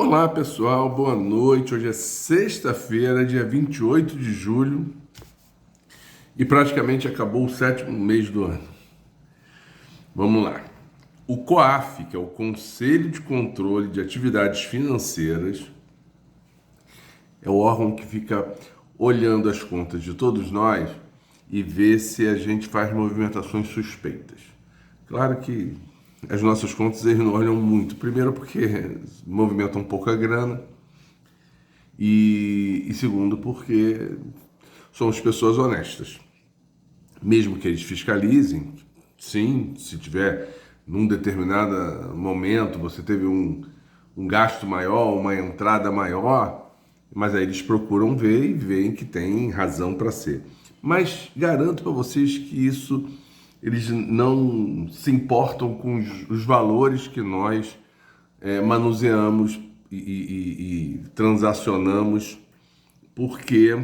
Olá pessoal, boa noite. Hoje é sexta-feira, dia 28 de julho e praticamente acabou o sétimo mês do ano. Vamos lá. O COAF, que é o Conselho de Controle de Atividades Financeiras, é o órgão que fica olhando as contas de todos nós e vê se a gente faz movimentações suspeitas. Claro que as nossas contas eles não olham muito. Primeiro porque movimentam pouca grana e segundo porque somos pessoas honestas. Mesmo que eles fiscalizem, sim, se tiver num determinado momento você teve um gasto maior, uma entrada maior, mas aí eles procuram ver e veem que tem razão para ser. Mas garanto para vocês que isso eles não se importam com os valores que nós manuseamos e transacionamos, porque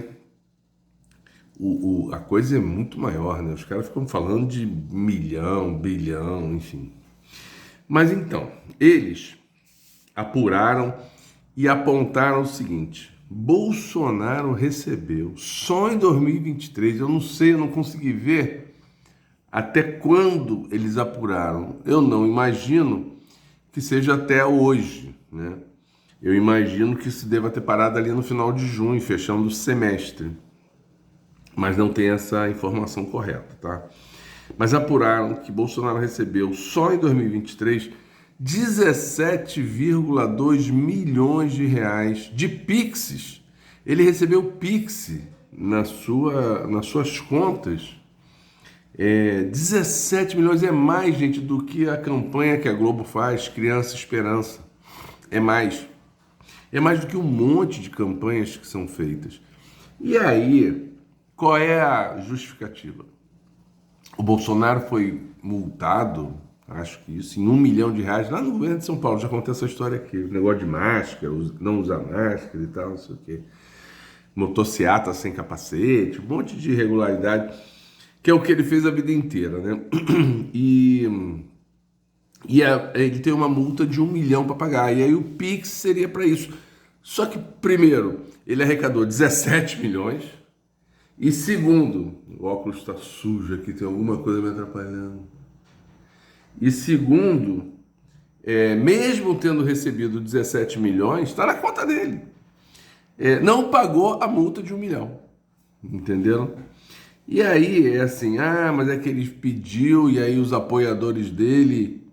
a coisa é muito maior, né? Os caras ficam falando de milhão, bilhão, enfim. Mas então, eles apuraram e apontaram o seguinte: Bolsonaro recebeu só em 2023, eu não sei, eu não consegui ver até quando eles apuraram. Eu não imagino que seja até hoje, né? Eu imagino que se deva ter parado ali no final de junho, fechando o semestre. Mas não tem essa informação correta, tá? Mas apuraram que Bolsonaro recebeu só em 2023 17,2 milhões de reais de Pix. Ele recebeu Pix nas suas contas. 17 milhões é mais, gente, do que a campanha que a Globo faz, Criança Esperança. É mais. É mais do que um monte de campanhas que são feitas. E aí, qual é a justificativa? O Bolsonaro foi multado, acho que isso, em R$ 1 milhão. Lá no governo de São Paulo, já contei essa história aqui. O negócio de máscara, não usar máscara e tal, não sei o quê. Motociata sem capacete, um monte de irregularidade, que é o que ele fez a vida inteira, né? Ele tem uma multa de 1 milhão para pagar, e aí o Pix seria para isso. Só que, primeiro, ele arrecadou 17 milhões, e segundo, o óculos está sujo aqui, tem alguma coisa me atrapalhando. E segundo, mesmo tendo recebido 17 milhões, está na conta dele. Não pagou a multa de 1 milhão, entenderam? E aí é assim, mas é que ele pediu e aí os apoiadores dele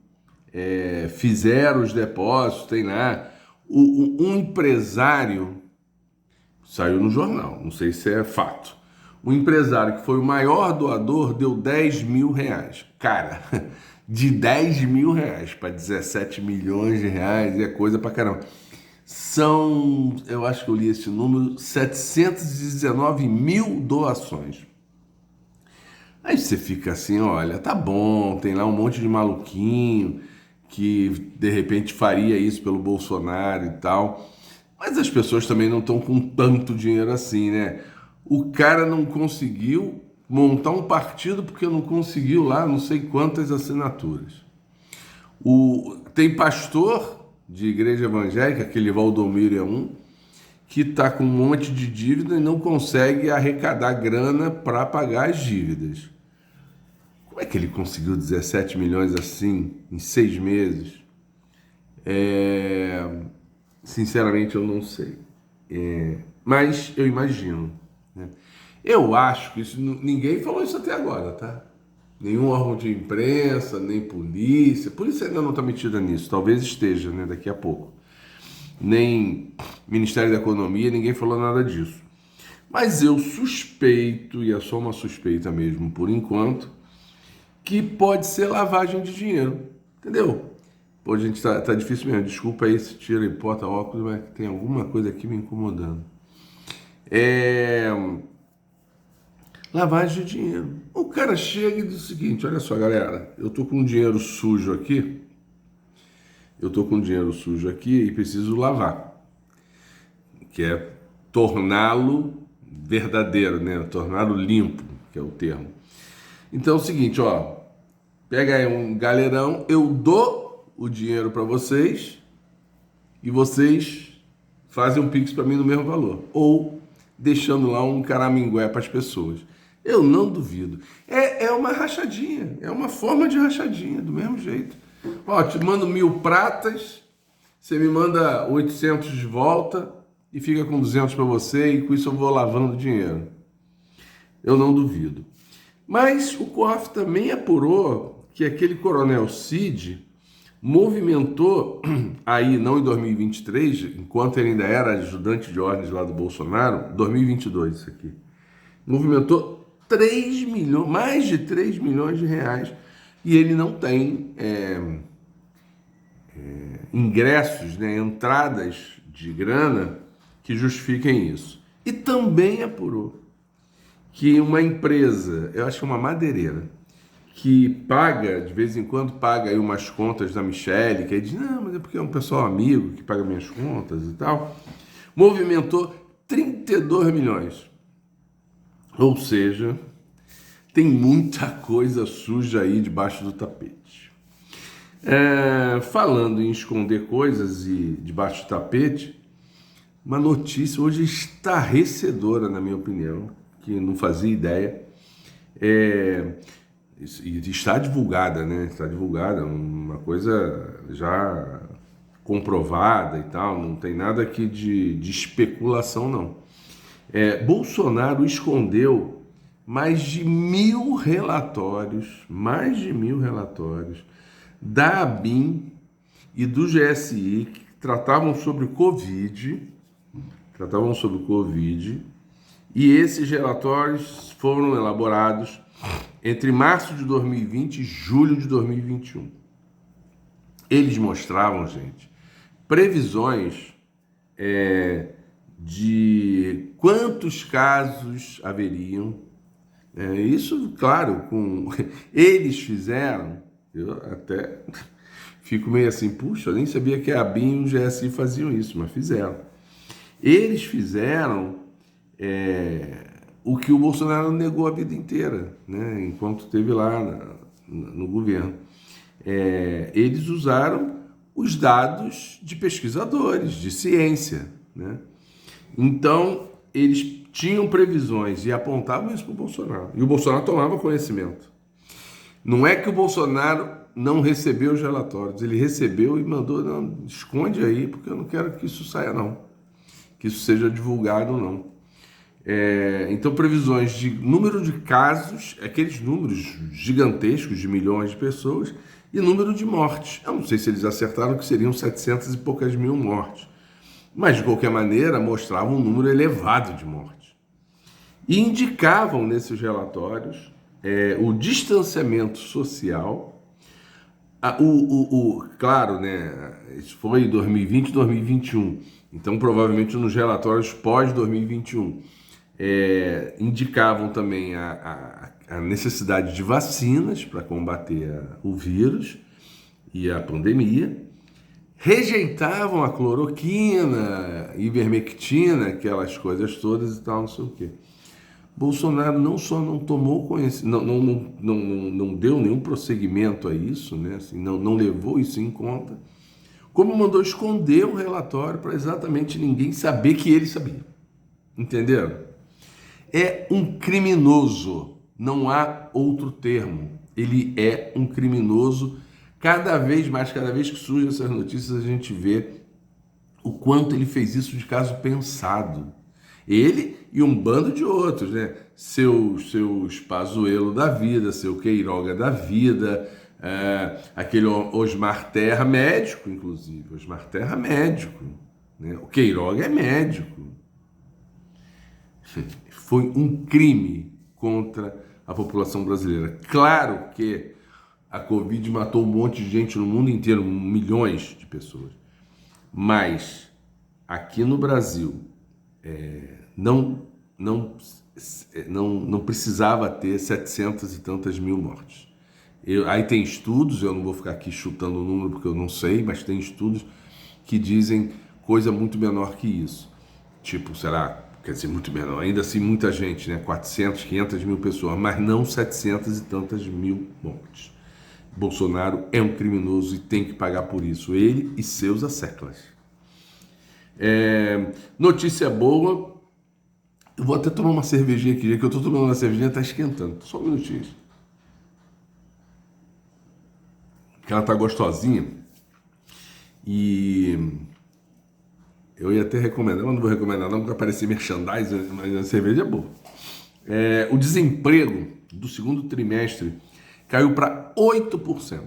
fizeram os depósitos, tem lá. Um empresário, saiu no jornal, não sei se é fato, um empresário que foi o maior doador deu 10 mil reais. Cara, de 10 mil reais para 17 milhões de reais é coisa pra caramba. São, eu acho que eu li esse número, 719 mil doações. Aí você fica assim, olha, tá bom, tem lá um monte de maluquinho que de repente faria isso pelo Bolsonaro e tal, mas as pessoas também não estão com tanto dinheiro assim, né? O cara não conseguiu montar um partido porque não conseguiu lá não sei quantas assinaturas. Tem pastor de igreja evangélica, aquele Valdomiro é um, que está com um monte de dívida e não consegue arrecadar grana para pagar as dívidas. Como é que ele conseguiu 17 milhões assim em 6 meses? Sinceramente, eu não sei. Mas eu imagino, né? Eu acho que isso, ninguém falou isso até agora, tá? Nenhum órgão de imprensa, nem polícia. Polícia ainda não está metida nisso, talvez esteja, né, daqui a pouco. Nem Ministério da Economia, ninguém falou nada disso. Mas eu suspeito, e é só uma suspeita mesmo por enquanto, que pode ser lavagem de dinheiro, entendeu? Pô, gente, tá difícil mesmo, desculpa aí se tira e bota óculos, mas tem alguma coisa aqui me incomodando. Lavagem de dinheiro. O cara chega e diz o seguinte, olha só galera, eu tô com dinheiro sujo aqui, e preciso lavar, que é torná-lo verdadeiro, né? Torná-lo limpo, que é o termo. Então é o seguinte, ó, pega aí um galerão, eu dou o dinheiro para vocês e vocês fazem um Pix para mim no mesmo valor. Ou deixando lá um caramingué para as pessoas. Eu não duvido. É uma rachadinha, é uma forma de rachadinha, do mesmo jeito. Ó, te mando 1.000 pratas, você me manda 800 de volta e fica com 200 para você e com isso eu vou lavando dinheiro. Eu não duvido. Mas o COAF também apurou que aquele coronel Cid movimentou aí, não em 2023, enquanto ele ainda era ajudante de ordens lá do Bolsonaro, 2022 isso aqui, movimentou 3 milhões, mais de 3 milhões de reais, e ele não tem ingressos, né, entradas de grana que justifiquem isso. E também apurou que uma empresa, eu acho que é uma madeireira, que paga, de vez em quando paga aí umas contas da Michelle, que aí diz, não, mas é porque é um pessoal amigo que paga minhas contas e tal, movimentou 32 milhões. Ou seja, tem muita coisa suja aí debaixo do tapete. Falando em esconder coisas e debaixo do tapete, uma notícia hoje estarrecedora, na minha opinião, que não fazia ideia, e está divulgada, né? Está divulgada, uma coisa já comprovada e tal, não tem nada aqui de especulação, não. Bolsonaro escondeu mais de 1.000 relatórios, da ABIN e do GSI que tratavam sobre Covid, e esses relatórios foram elaborados entre março de 2020 e julho de 2021. Eles mostravam, gente, previsões de quantos casos haveriam. Isso, claro, eles fizeram, eu até fico meio assim, puxa, eu nem sabia que a ABIN e o GSI faziam isso, mas fizeram. Eles fizeram o que o Bolsonaro negou a vida inteira, né, enquanto esteve lá no governo. Eles usaram os dados de pesquisadores, de ciência, né? Então, eles tinham previsões e apontavam isso para o Bolsonaro. E o Bolsonaro tomava conhecimento. Não é que o Bolsonaro não recebeu os relatórios, ele recebeu e mandou, não, esconde aí, porque eu não quero que isso saia, não. Que isso seja divulgado, não. Então, previsões de número de casos, aqueles números gigantescos de milhões de pessoas, e número de mortes. Eu não sei se eles acertaram que seriam 700 e poucas mil mortes. Mas, de qualquer maneira, mostravam um número elevado de mortes. E indicavam nesses relatórios o distanciamento social. Claro, né, isso foi em 2020 e 2021. Então, provavelmente, nos relatórios pós-2021, indicavam também a necessidade de vacinas para combater o vírus e a pandemia. Rejeitavam a cloroquina, ivermectina, aquelas coisas todas e tal, não sei o quê. Bolsonaro não só não tomou conhecimento, não deu nenhum prosseguimento a isso, né? Assim, não levou isso em conta, como mandou esconder o relatório para exatamente ninguém saber que ele sabia. Entenderam? É um criminoso, não há outro termo. Ele é um criminoso. Cada vez que surgem essas notícias, a gente vê o quanto ele fez isso de caso pensado. Ele e um bando de outros, né? Seu Pazuello da vida, seu Queiroga da vida, aquele Osmar Terra, médico, inclusive. Osmar Terra, médico. Né? O Queiroga é médico. Foi um crime contra a população brasileira. Claro que a Covid matou um monte de gente no mundo inteiro, milhões de pessoas. Mas aqui no Brasil não precisava ter 700 e tantas mil mortes. Aí tem estudos, eu não vou ficar aqui chutando o número porque eu não sei, mas tem estudos que dizem coisa muito menor que isso. Tipo, será, quer dizer, muito menor, ainda assim muita gente, né? 400, 500 mil pessoas, mas não 700 e tantas mil mortes. Bolsonaro é um criminoso e tem que pagar por isso, ele e seus asseclas. Notícia boa. Eu vou até tomar uma cervejinha aqui, já que eu tô tomando uma cervejinha, tá esquentando. Só um minutinho. Que ela tá gostosinha. E eu ia até recomendar, mas não vou recomendar não, porque aparecer merchandising, mas a cerveja é boa. O desemprego do segundo trimestre caiu para 8%.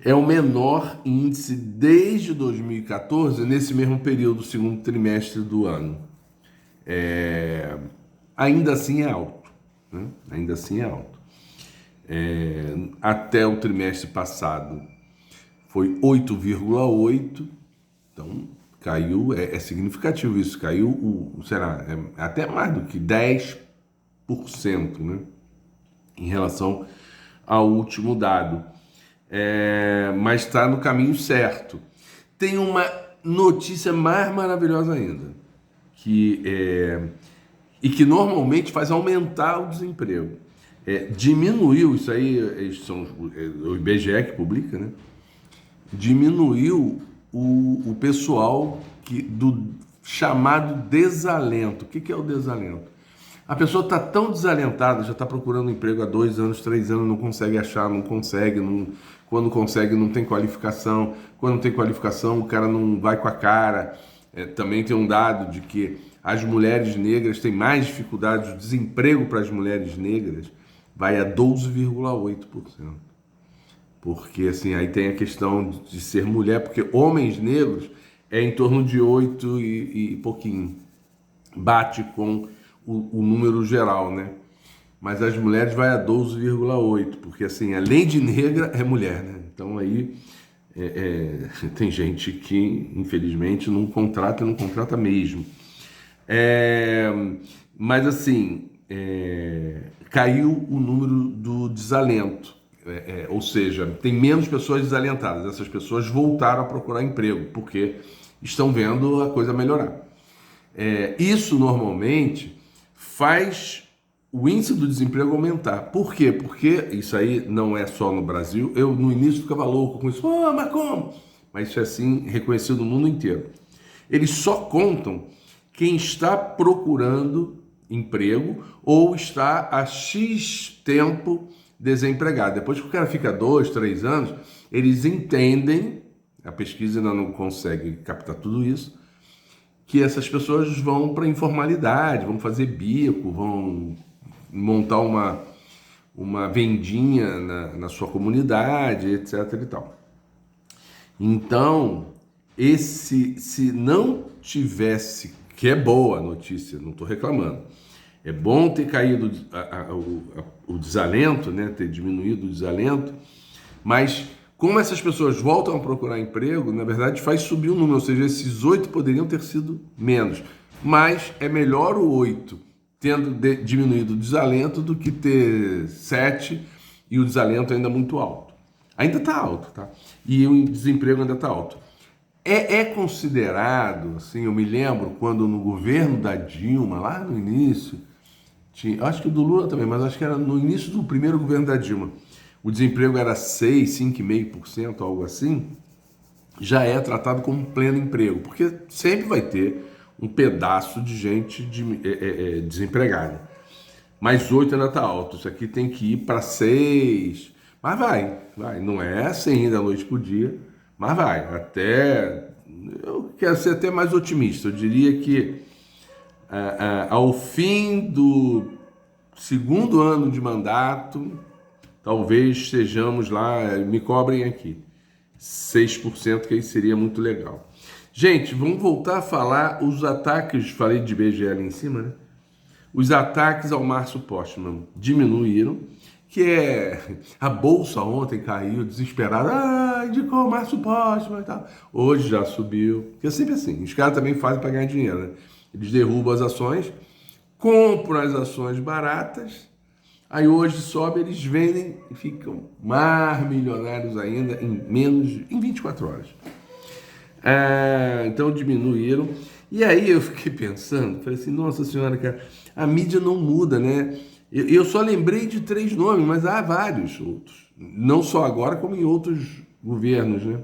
É o menor índice desde 2014, nesse mesmo período, segundo trimestre do ano. Ainda assim é alto, né? Ainda assim é alto. Até o trimestre passado foi 8,8, então caiu, é significativo isso, caiu, até mais do que 10%, né? Em relação ao último dado. Mas está no caminho certo. Tem uma notícia mais maravilhosa ainda, e que normalmente faz aumentar o desemprego. Diminuiu, isso aí são o IBGE que publica, né? Diminuiu o pessoal do chamado desalento. O que é o desalento? A pessoa está tão desalentada, já está procurando emprego há 2 anos, 3 anos, não consegue achar, não consegue, quando consegue não tem qualificação, quando não tem qualificação o cara não vai com a cara. Também tem um dado de que as mulheres negras têm mais dificuldade, o desemprego para as mulheres negras vai a 12,8%. Porque assim, aí tem a questão de ser mulher, porque homens negros é em torno de 8 e pouquinho. Bate com o número geral, né? Mas as mulheres vai a 12,8, porque assim, além de negra, é mulher, né? Então aí tem gente que, infelizmente, não contrata mesmo. Mas assim, caiu o número do desalento. Ou seja, tem menos pessoas desalentadas. Essas pessoas voltaram a procurar emprego, porque estão vendo a coisa melhorar. Isso normalmente faz o índice do desemprego aumentar. Por quê? Porque isso aí não é só no Brasil. Eu no início ficava louco com isso. Mas como? Mas isso é assim reconhecido no mundo inteiro. Eles só contam quem está procurando emprego ou está há X tempo desempregado. Depois que o cara fica 2, 3 anos, eles entendem, a pesquisa ainda não consegue captar tudo isso, que essas pessoas vão para a informalidade, vão fazer bico, vão montar uma vendinha na sua comunidade, etc. e tal. Então, se não tivesse, que é boa a notícia, não estou reclamando, é bom ter caído o desalento, né, ter diminuído o desalento, mas como essas pessoas voltam a procurar emprego, na verdade faz subir o número, ou seja, esses 8 poderiam ter sido menos. Mas é melhor o 8 tendo diminuído o desalento do que ter 7 e o desalento ainda muito alto. Ainda está alto, tá? E o desemprego ainda está alto. É considerado, assim, eu me lembro quando no governo da Dilma, lá no início, acho que o do Lula também, mas acho que era no início do primeiro governo da Dilma, o desemprego era 6, 5,5%, algo assim, já é tratado como pleno emprego, porque sempre vai ter um pedaço de gente desempregada. Mas 8 ainda está alto, isso aqui tem que ir para 6, mas vai, não é assim da noite para o dia, mas vai, eu quero ser até mais otimista, eu diria que ao fim do segundo ano de mandato, talvez sejamos lá, me cobrem aqui, 6%, que aí seria muito legal. Gente, vamos voltar a falar os ataques, falei de IBGE ali em cima, né? Os ataques ao Márcio Postman diminuíram, que a bolsa ontem caiu desesperada, indicou o Márcio Postman e tal. Hoje já subiu, porque é sempre assim, os caras também fazem para ganhar dinheiro, né? Eles derrubam as ações, compram as ações baratas, aí hoje sobe, eles vendem e ficam mais milionários ainda em 24 horas. Então diminuíram. E aí eu fiquei pensando, falei assim, nossa senhora, cara, a mídia não muda, né? Eu só lembrei de 3 nomes, mas há vários outros. Não só agora, como em outros governos, né?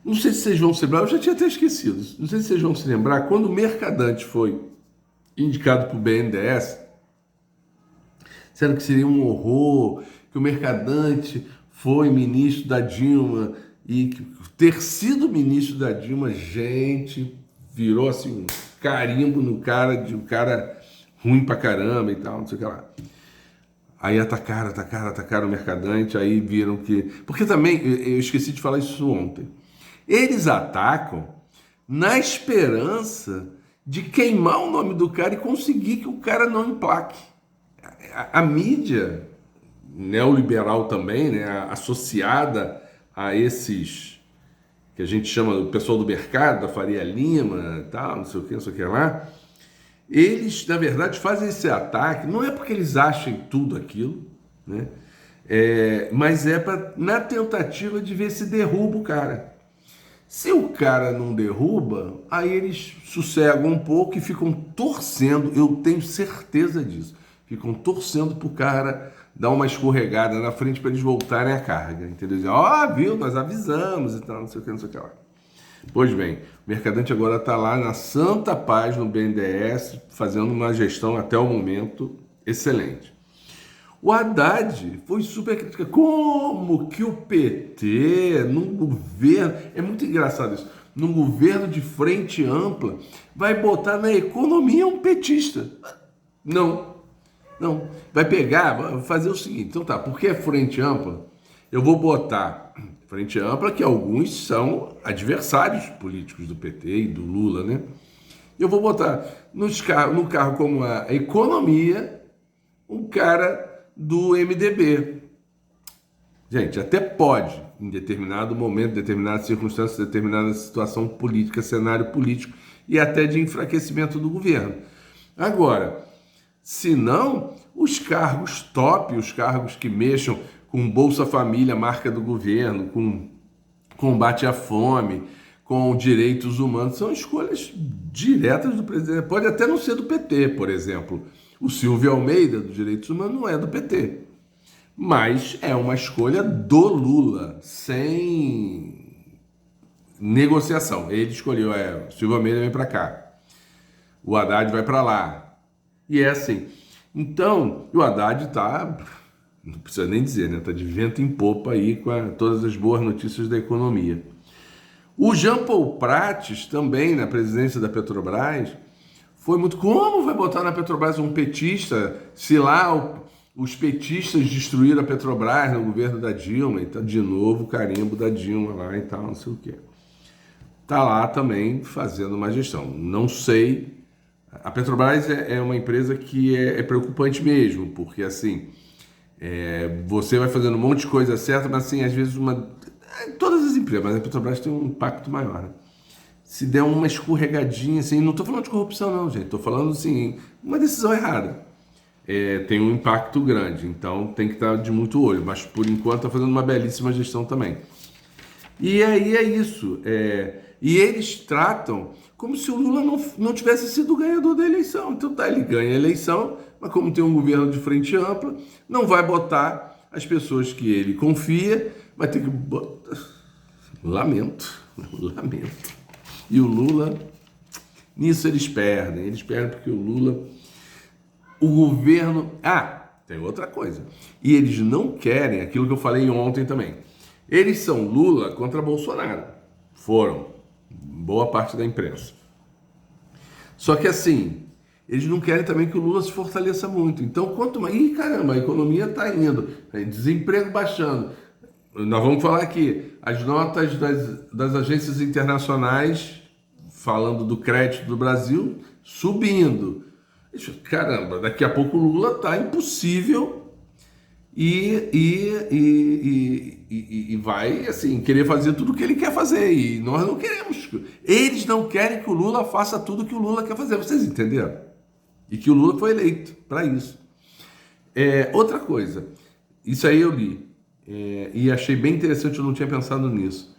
Não sei se vocês vão se lembrar, eu já tinha até esquecido. Não sei se vocês vão se lembrar, quando o Mercadante foi indicado para o BNDES, disseram que seria um horror, que o Mercadante foi ministro da Dilma e que ter sido ministro da Dilma, gente, virou assim um carimbo no cara de um cara ruim pra caramba e tal, não sei o que lá. Aí atacaram o Mercadante, aí viram que... Porque também, eu esqueci de falar isso ontem, eles atacam na esperança de queimar o nome do cara e conseguir que o cara não emplaque. A mídia neoliberal também, né, associada a esses que a gente chama o pessoal do mercado, da Faria Lima, tal, não sei o que lá, eles, na verdade, fazem esse ataque, não é porque eles achem tudo aquilo, né, mas na tentativa de ver se derruba o cara. Se o cara não derruba, aí eles sossegam um pouco e ficam torcendo, eu tenho certeza disso, ficam torcendo pro cara dar uma escorregada na frente para eles voltarem à carga, entendeu? Viu, nós avisamos e tal, não sei o que, não sei o que lá. Pois bem, o Mercadante agora está lá na santa paz no BNDES, fazendo uma gestão até o momento excelente. O Haddad foi super crítico. Como que o PT, num governo... É muito engraçado isso. Num governo de frente ampla, vai botar na economia um petista. Não. Vai pegar, vai fazer o seguinte. Então tá, porque é frente ampla, eu vou botar frente ampla, que alguns são adversários políticos do PT e do Lula, né? Eu vou botar no carro como a economia, um cara do MDB. Gente, até pode, em determinado momento, determinada circunstância, determinada situação política, cenário político e até de enfraquecimento do governo. Agora, se não, os cargos top, os cargos que mexam com Bolsa Família, marca do governo, com combate à fome, com direitos humanos, são escolhas diretas do presidente. Pode até não ser do PT, por exemplo. O Silvio Almeida, do Direitos Humanos, não é do PT. Mas é uma escolha do Lula, sem negociação. Ele escolheu, o Silvio Almeida vem para cá, o Haddad vai para lá. E é assim. Então, o Haddad tá, não precisa nem dizer, né? Tá de vento em popa aí com todas as boas notícias da economia. O Jean Paul Prates, também na presidência da Petrobras, foi muito... Como vai botar na Petrobras um petista, se lá os petistas destruíram a Petrobras no governo da Dilma, e tá de novo o carimbo da Dilma lá e tal, não sei o quê. Tá lá também fazendo uma gestão. Não sei... A Petrobras é uma empresa que é preocupante mesmo, porque assim, você vai fazendo um monte de coisa certa, mas assim, às vezes todas as empresas, mas a Petrobras tem um impacto maior, né? Se der uma escorregadinha, assim, não estou falando de corrupção não, gente, estou falando assim, uma decisão errada, tem um impacto grande, então tem que estar de muito olho, mas por enquanto está fazendo uma belíssima gestão também. E aí é isso, e eles tratam como se o Lula não tivesse sido o ganhador da eleição. Então tá, ele ganha a eleição, mas como tem um governo de frente ampla, não vai botar as pessoas que ele confia, vai ter que botar... Lamento. E o Lula, nisso eles perdem porque o Lula, o governo... tem outra coisa. E eles não querem aquilo que eu falei ontem também. Eles são Lula contra Bolsonaro. Foram. Boa parte da imprensa. Só que assim, eles não querem também que o Lula se fortaleça muito. Então, quanto mais... caramba, a economia está indo. Desemprego baixando. Nós vamos falar aqui. As notas das agências internacionais, falando do crédito do Brasil, subindo. Caramba, daqui a pouco o Lula está impossível e vai, assim, querer fazer tudo o que ele quer fazer. E nós não queremos. Eles não querem que o Lula faça tudo o que o Lula quer fazer. Vocês entenderam? E que o Lula foi eleito para isso. Outra coisa, isso aí eu li. E achei bem interessante, eu não tinha pensado nisso.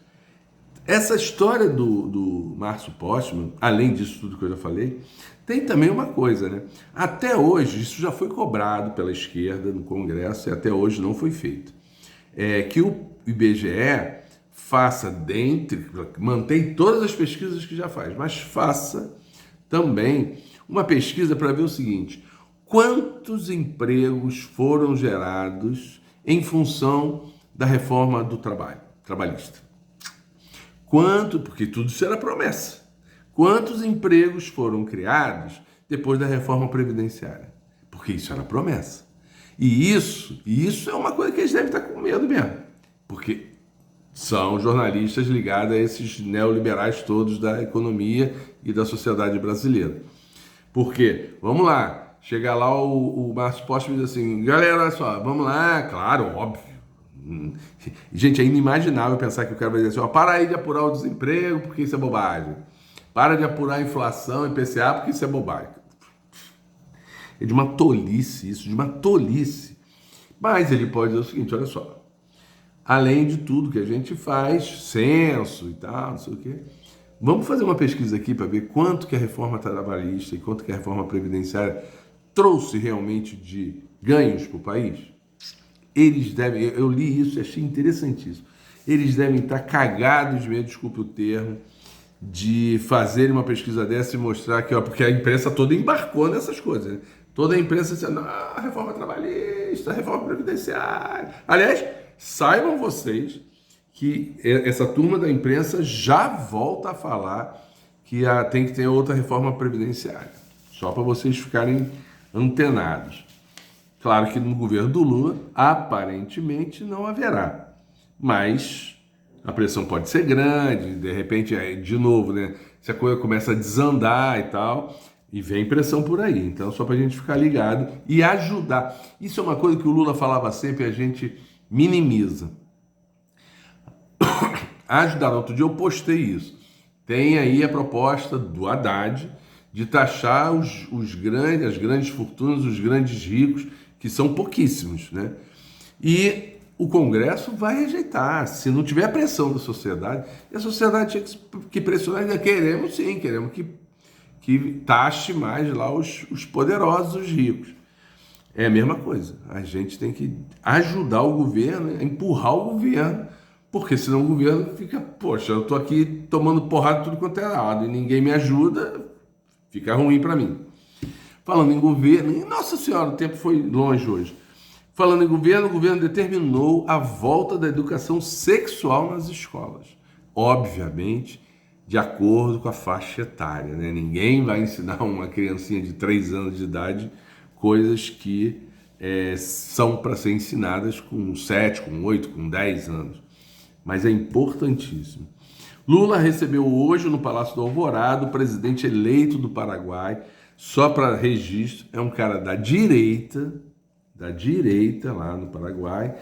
Essa história do Márcio Postman, além disso tudo que eu já falei, tem também uma coisa, né? Até hoje, isso já foi cobrado pela esquerda no Congresso e até hoje não foi feito. Que o IBGE faça mantém todas as pesquisas que já faz, mas faça também uma pesquisa para ver o seguinte: quantos empregos foram gerados em função da reforma do trabalho trabalhista? Porque tudo isso era promessa. Quantos empregos foram criados depois da reforma previdenciária? Porque isso era promessa. E isso é uma coisa que eles devem estar com medo mesmo. Porque são jornalistas ligados a esses neoliberais todos da economia e da sociedade brasileira. Porque, vamos lá, chega lá o Márcio Post e diz assim: galera, olha só, vamos lá, claro, óbvio. Gente, é inimaginável pensar que o cara vai dizer assim: ó, para aí de apurar o desemprego porque isso é bobagem. Para de apurar a inflação e IPCA porque isso é bobagem. É de uma tolice isso, de uma tolice. Mas ele pode dizer o seguinte: olha só, além de tudo que a gente faz, censo e tal, não sei o quê, vamos fazer uma pesquisa aqui para ver quanto que a reforma trabalhista e quanto que a reforma previdenciária trouxe realmente de ganhos para o país? Eles devem, eu li isso e achei interessantíssimo, eles devem estar cagados de medo, desculpe o termo, de fazerem uma pesquisa dessa e mostrar que, ó, porque a imprensa toda embarcou nessas coisas, né? Toda a imprensa dizendo: ah, reforma trabalhista, reforma previdenciária. Aliás, saibam vocês que essa turma da imprensa já volta a falar que tem que ter outra reforma previdenciária. Só para vocês ficarem antenados. Claro que no governo do Lula, aparentemente, não haverá. Mas a pressão pode ser grande, de repente, de novo, né? Se a coisa começa a desandar e tal, e vem pressão por aí. Então, só para a gente ficar ligado e ajudar. Isso é uma coisa que o Lula falava sempre e a gente minimiza. Ajudar. Outro dia eu postei isso. Tem aí a proposta do Haddad de taxar as grandes fortunas, os grandes ricos, que são pouquíssimos, né? E o Congresso vai rejeitar, se não tiver pressão da sociedade. E a sociedade tinha que pressionar, queremos que taxe mais lá os poderosos, os ricos. É a mesma coisa, a gente tem que ajudar o governo, empurrar o governo, porque senão o governo fica: poxa, eu tô aqui tomando porrada tudo quanto é lado e ninguém me ajuda, fica ruim para mim. Falando em governo, nossa senhora, o tempo foi longe hoje. Falando em governo, o governo determinou a volta da educação sexual nas escolas. Obviamente, de acordo com a faixa etária, né? Ninguém vai ensinar uma criancinha de 3 anos de idade coisas que são para ser ensinadas com 7, com 8, com 10 anos. Mas é importantíssimo. Lula recebeu hoje no Palácio do Alvorada o presidente eleito do Paraguai. Só para registro, é um cara da direita lá no Paraguai,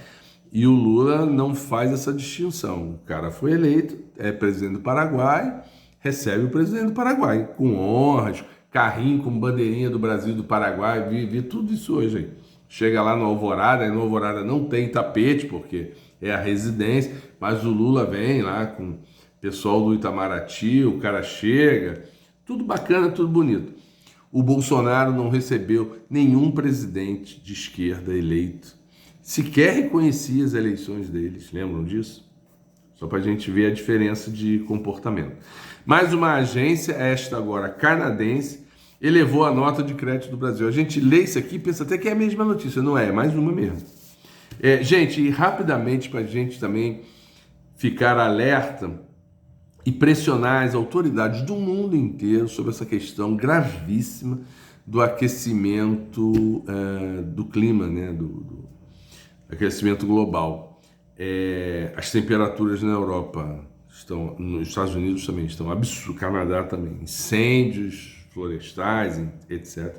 e o Lula não faz essa distinção. O cara foi eleito, é presidente do Paraguai, recebe o presidente do Paraguai, com honras, carrinho com bandeirinha do Brasil e do Paraguai, vi tudo isso hoje aí. Chega lá no Alvorada, e no Alvorada não tem tapete, porque é a residência, mas o Lula vem lá com o pessoal do Itamaraty, o cara chega, tudo bacana, tudo bonito. O Bolsonaro não recebeu nenhum presidente de esquerda eleito. Sequer reconhecia as eleições deles. Lembram disso? Só para a gente ver a diferença de comportamento. Mais uma agência, esta agora canadense, elevou a nota de crédito do Brasil. A gente lê isso aqui e pensa até que é a mesma notícia. Não é mais uma mesmo. Gente, e rapidamente para a gente também ficar alerta e pressionar as autoridades do mundo inteiro sobre essa questão gravíssima do aquecimento do clima, né? do aquecimento global. As temperaturas na Europa estão, nos Estados Unidos também estão absurdas, Canadá também, incêndios florestais, etc.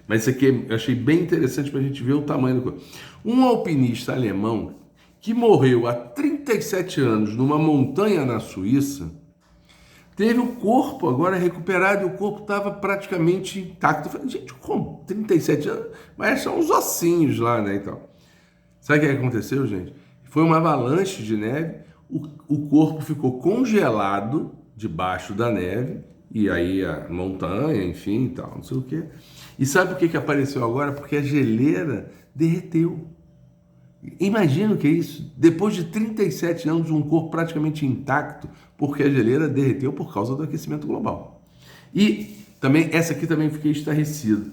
Mas isso aqui eu achei bem interessante para a gente ver o tamanho da coisa. Um alpinista alemão que morreu há 37 anos numa montanha na Suíça, teve o corpo agora recuperado e o corpo estava praticamente intacto. Eu falei: gente, como? 37 anos? Mas são uns ossinhos lá, né? Então, sabe o que aconteceu, gente? Foi uma avalanche de neve, o corpo ficou congelado debaixo da neve, e aí a montanha, enfim, tal, não sei o quê. E sabe por que apareceu agora? Porque a geleira derreteu. Imagina o que é isso. Depois de 37 anos, um corpo praticamente intacto, porque a geleira derreteu por causa do aquecimento global. E também, essa aqui também fiquei estarrecido.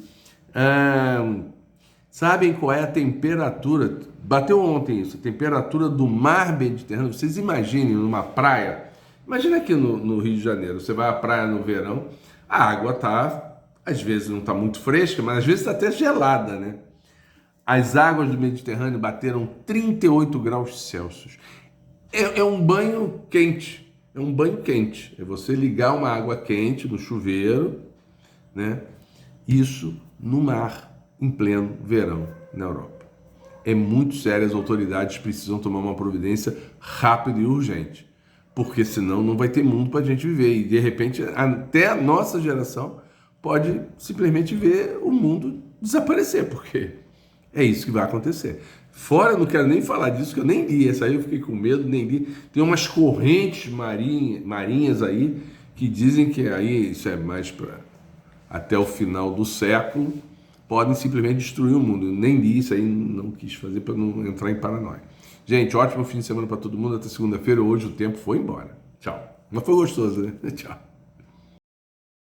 Sabem qual é a temperatura? Bateu ontem isso, a temperatura do mar Mediterrâneo. Vocês imaginem numa praia. Imagina aqui no Rio de Janeiro, você vai à praia no verão, a água tá, às vezes não está muito fresca, mas às vezes está até gelada, né? As águas do Mediterrâneo bateram 38 graus Celsius. É um banho quente. É um banho quente. É você ligar uma água quente no chuveiro, né? Isso no mar, em pleno verão na Europa. É muito sério, as autoridades precisam tomar uma providência rápida e urgente. Porque senão não vai ter mundo para a gente viver. E de repente, até a nossa geração pode simplesmente ver o mundo desaparecer, porque é isso que vai acontecer. Fora, eu não quero nem falar disso, que eu nem li. Essa aí eu fiquei com medo, nem li. Tem umas correntes marinhas aí que dizem que aí isso é mais para até o final do século, podem simplesmente destruir o mundo. Eu nem li isso aí, não quis fazer para não entrar em paranoia. Gente, ótimo fim de semana para todo mundo. Até segunda-feira. Hoje o tempo foi embora. Tchau. Mas foi gostoso, né? Tchau.